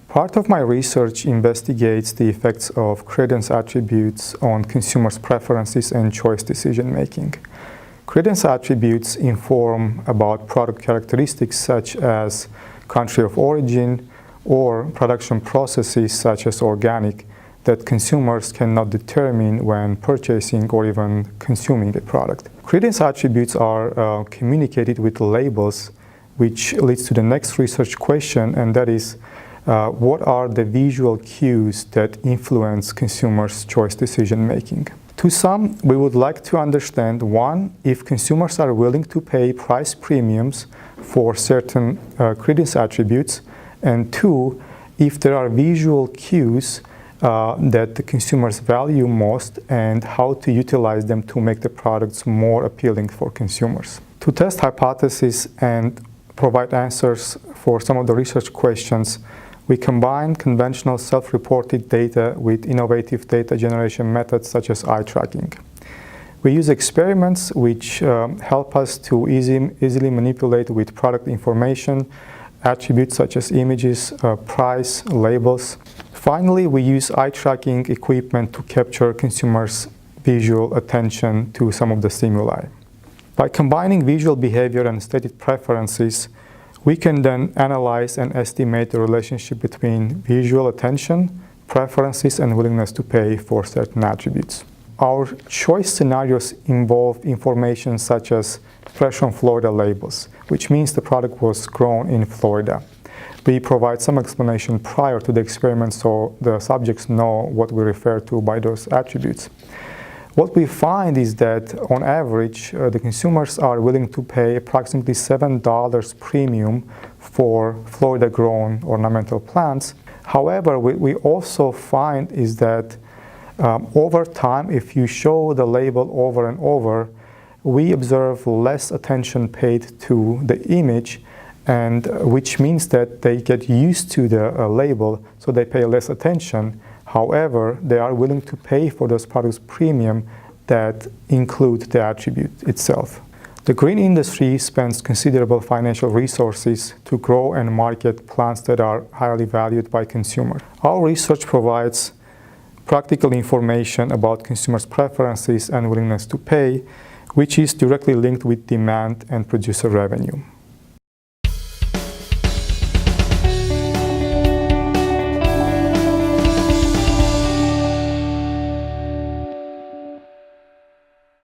Part of my research investigates the effects of credence attributes on consumers' preferences and choice decision-making. Credence attributes inform about product characteristics such as country of origin or production processes such as organic that consumers cannot determine when purchasing or even consuming a product. Credence attributes are communicated with labels, which leads to the next research question, and that is, what are the visual cues that influence consumers' choice decision-making? To sum, we would like to understand, one, if consumers are willing to pay price premiums for certain credence attributes, and two, if there are visual cues that the consumers value most and how to utilize them to make the products more appealing for consumers. To test hypotheses and provide answers for some of the research questions, we combine conventional self-reported data with innovative data generation methods such as eye tracking. We use experiments which help us to easily manipulate with product information, attributes such as images, price, labels. Finally, we use eye tracking equipment to capture consumers' visual attention to some of the stimuli. By combining visual behavior and stated preferences, we can then analyze and estimate the relationship between visual attention, preferences, and willingness to pay for certain attributes. Our choice scenarios involve information such as fresh from Florida labels, which means the product was grown in Florida. We provide some explanation prior to the experiment so the subjects know what we refer to by those attributes. What we find is that, on average, the consumers are willing to pay approximately $7 premium for Florida-grown ornamental plants. However, what we also find is that over time, if you show the label over and over, we observe less attention paid to the image, and which means that they get used to the label, so they pay less attention. However, they are willing to pay for those products premium that include the attribute itself. The green industry spends considerable financial resources to grow and market plants that are highly valued by consumers. Our research provides practical information about consumers' preferences and willingness to pay, which is directly linked with demand and producer revenue.